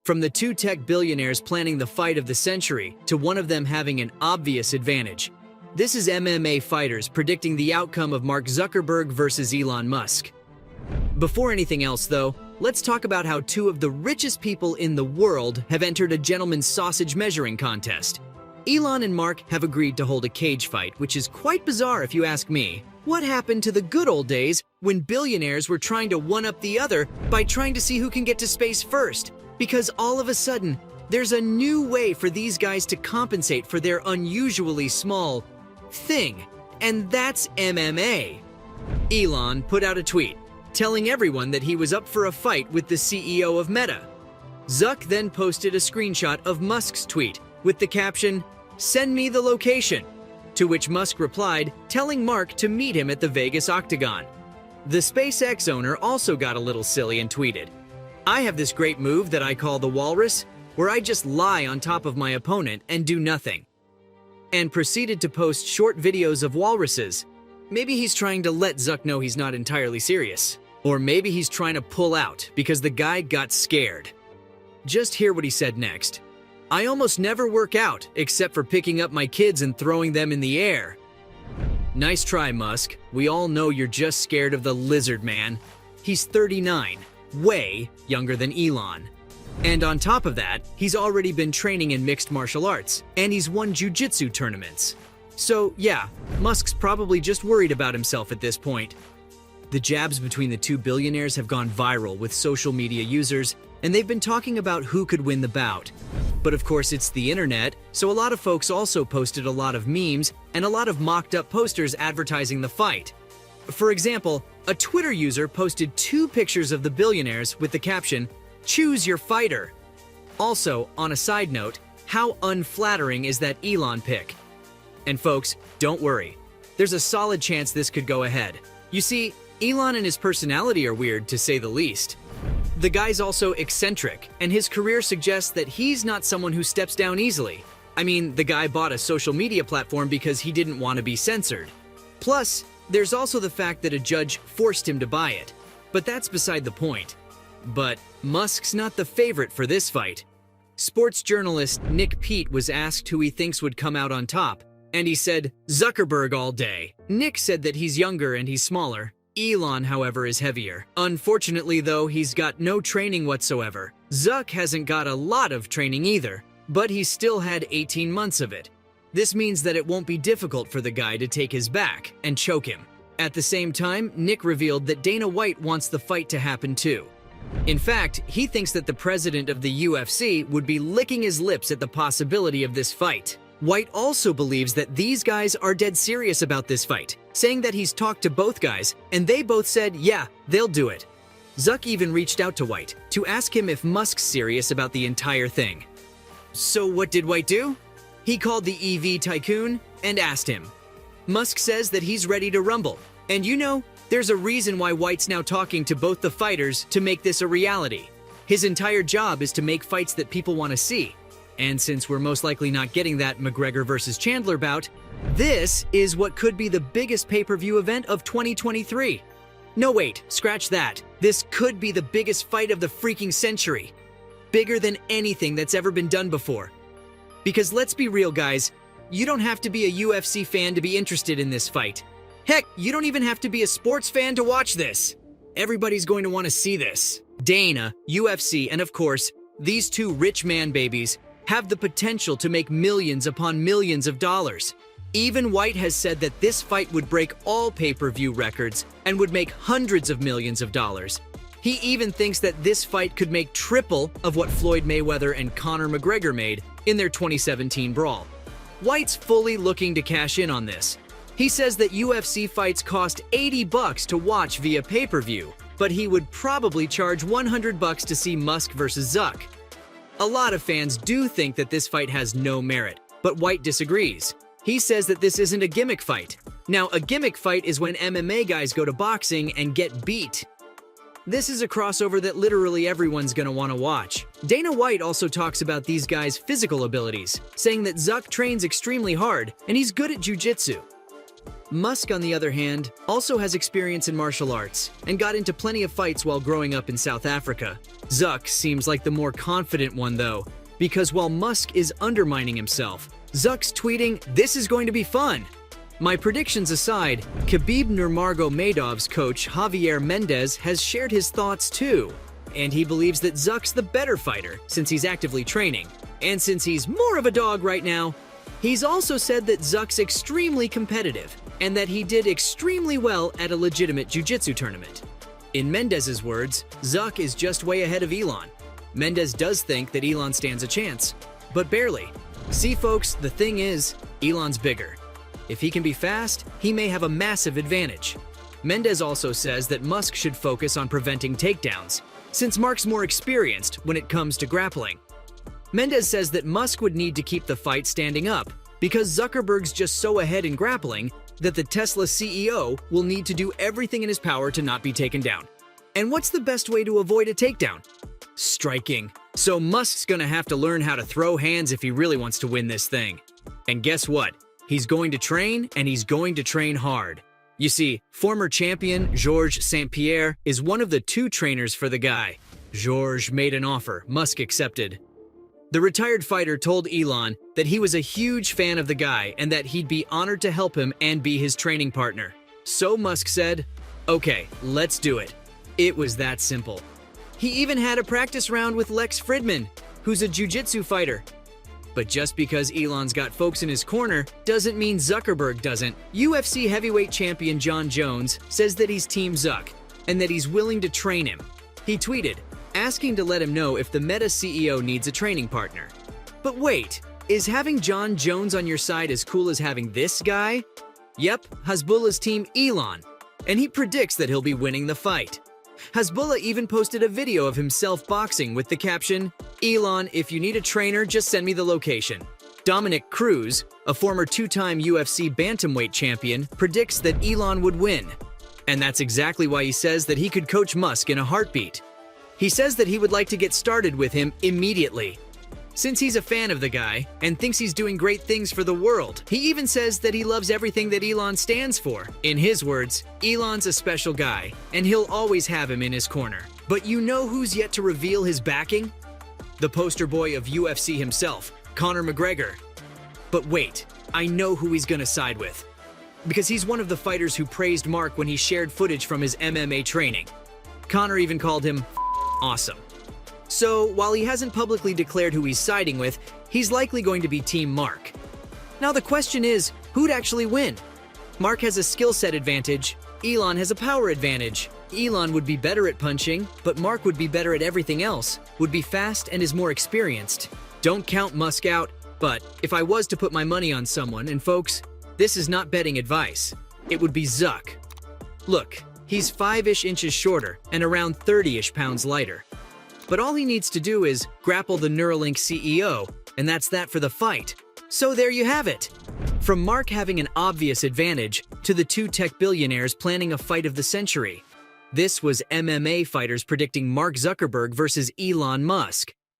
From the two tech billionaires planning the fight of the century to one of them having an obvious advantage. This is MMA fighters predicting the outcome of Mark Zuckerberg versus Elon Musk. Before anything else though, let's talk about how two of the richest people in the world have entered a gentleman's sausage measuring contest. Elon and Mark have agreed to hold a cage fight, which is quite bizarre if you ask me. What happened to the good old days when billionaires were trying to one-up the other by trying to see who can get to space first? Because all of a sudden, there's a new way for these guys to compensate for their unusually small thing, and that's MMA. Elon put out a tweet telling everyone that he was up for a fight with the CEO of Meta. Zuck then posted a screenshot of Musk's tweet with the caption, "Send me the location," to which Musk replied, telling Mark to meet him at the Vegas Octagon. The SpaceX owner also got a little silly and tweeted, "I have this great move that I call the walrus, where I just lie on top of my opponent and do nothing," and proceeded to post short videos of walruses. Maybe he's trying to let Zuck know he's not entirely serious. Or maybe he's trying to pull out because the guy got scared. Just hear what he said next. "I almost never work out except for picking up my kids and throwing them in the air." Nice try, Musk. We all know you're just scared of the lizard man. He's 39, way younger than Elon. And on top of that, he's already been training in mixed martial arts, and he's won jiu-jitsu tournaments. So yeah, Musk's probably just worried about himself at this point. The jabs between the two billionaires have gone viral with social media users, and they've been talking about who could win the bout. But of course, it's the internet, so a lot of folks also posted a lot of memes and a lot of mocked-up posters advertising the fight. For example, a Twitter user posted 2 pictures of the billionaires with the caption, "Choose your fighter." Also, on a side note, how unflattering is that Elon pic? And folks, don't worry. There's a solid chance this could go ahead. You see, Elon and his personality are weird, to say the least. The guy's also eccentric, and his career suggests that he's not someone who steps down easily. I mean, the guy bought a social media platform because he didn't want to be censored. Plus, there's also the fact that a judge forced him to buy it. But that's beside the point. But Musk's not the favorite for this fight. Sports journalist Nick Pete was asked who he thinks would come out on top, and he said, "Zuckerberg all day." Nick said that he's younger and he's smaller. Elon, however, is heavier. Unfortunately, though, he's got no training whatsoever. Zuck hasn't got a lot of training either, but he's still had 18 months of it. This means that it won't be difficult for the guy to take his back and choke him. At the same time, Nick revealed that Dana White wants the fight to happen too. In fact, he thinks that the president of the UFC would be licking his lips at the possibility of this fight. White also believes that these guys are dead serious about this fight, saying that he's talked to both guys, and they both said, yeah, they'll do it. Zuck even reached out to White to ask him if Musk's serious about the entire thing. So what did White do? He called the EV tycoon and asked him. Musk says that he's ready to rumble, and you know, there's a reason why White's now talking to both the fighters to make this a reality. His entire job is to make fights that people want to see. And since we're most likely not getting that McGregor versus Chandler bout, this is what could be the biggest pay-per-view event of 2023. No wait, scratch that. This could be the biggest fight of the freaking century. Bigger than anything that's ever been done before. Because let's be real guys, you don't have to be a UFC fan to be interested in this fight. Heck, you don't even have to be a sports fan to watch this. Everybody's going to want to see this. Dana, UFC, and of course, these two rich man babies have the potential to make millions upon millions of dollars. Even White has said that this fight would break all pay-per-view records and would make hundreds of millions of dollars. He even thinks that this fight could make triple of what Floyd Mayweather and Conor McGregor made in their 2017 brawl. White's fully looking to cash in on this. He says that UFC fights cost $80 to watch via pay-per-view, but he would probably charge $100 to see Musk versus Zuck. A lot of fans do think that this fight has no merit, but White disagrees. He says that this isn't a gimmick fight. Now, a gimmick fight is when MMA guys go to boxing and get beat. This is a crossover that literally everyone's gonna want to watch. Dana White also talks about these guys' physical abilities, saying that Zuck trains extremely hard and he's good at jiu-jitsu. Musk, on the other hand, also has experience in martial arts and got into plenty of fights while growing up in South Africa. Zuck seems like the more confident one though, because while Musk is undermining himself, Zuck's tweeting, "This is going to be fun." My predictions aside, Khabib Nurmagomedov's coach Javier Mendez has shared his thoughts too, and he believes that Zuck's the better fighter since he's actively training. And since he's more of a dog right now, he's also said that Zuck's extremely competitive and that he did extremely well at a legitimate jiu-jitsu tournament. In Mendez's words, Zuck is just way ahead of Elon. Mendez does think that Elon stands a chance, but barely. See folks, the thing is, Elon's bigger. If he can be fast, he may have a massive advantage. Mendez also says that Musk should focus on preventing takedowns, since Mark's more experienced when it comes to grappling. Mendez says that Musk would need to keep the fight standing up, because Zuckerberg's just so ahead in grappling that the Tesla CEO will need to do everything in his power to not be taken down. And what's the best way to avoid a takedown? Striking. So Musk's gonna have to learn how to throw hands if he really wants to win this thing. And guess what? He's going to train, and he's going to train hard. You see, former champion Georges St-Pierre is one of the 2 trainers for the guy. Georges made an offer Musk accepted. The retired fighter told Elon that he was a huge fan of the guy and that he'd be honored to help him and be his training partner. So Musk said, "Okay, let's do it." It was that simple. He even had a practice round with Lex Fridman, who's a jiu-jitsu fighter. But just because Elon's got folks in his corner doesn't mean Zuckerberg doesn't. UFC heavyweight champion John Jones says that he's Team Zuck and that he's willing to train him. He tweeted, asking to let him know if the Meta CEO needs a training partner. But wait, is having John Jones on your side as cool as having this guy? Yep, Hasbullah's team Elon, and he predicts that he'll be winning the fight. Hasbullah even posted a video of himself boxing with the caption, "Elon, if you need a trainer, just send me the location." Dominic Cruz, a former 2-time UFC bantamweight champion, predicts that Elon would win. And that's exactly why he says that he could coach Musk in a heartbeat. He says that he would like to get started with him immediately. Since he's a fan of the guy and thinks he's doing great things for the world, he even says that he loves everything that Elon stands for. In his words, Elon's a special guy, and he'll always have him in his corner. But you know who's yet to reveal his backing? The poster boy of UFC himself, Conor McGregor. But wait, I know who he's gonna side with. Because he's one of the fighters who praised Mark when he shared footage from his MMA training. Conor even called him awesome. So, while he hasn't publicly declared who he's siding with, he's likely going to be Team Mark. Now the question is, who'd actually win? Mark has a skill set advantage, Elon has a power advantage. Elon would be better at punching, but Mark would be better at everything else, would be fast and is more experienced. Don't count Musk out, but if I was to put my money on someone, and folks, this is not betting advice, it would be Zuck. Look, he's 5-ish inches shorter and around 30-ish pounds lighter. But all he needs to do is grapple the Neuralink CEO, and that's that for the fight. So there you have it. From Mark having an obvious advantage to the 2 tech billionaires planning a fight of the century. This was MMA fighters predicting Mark Zuckerberg versus Elon Musk.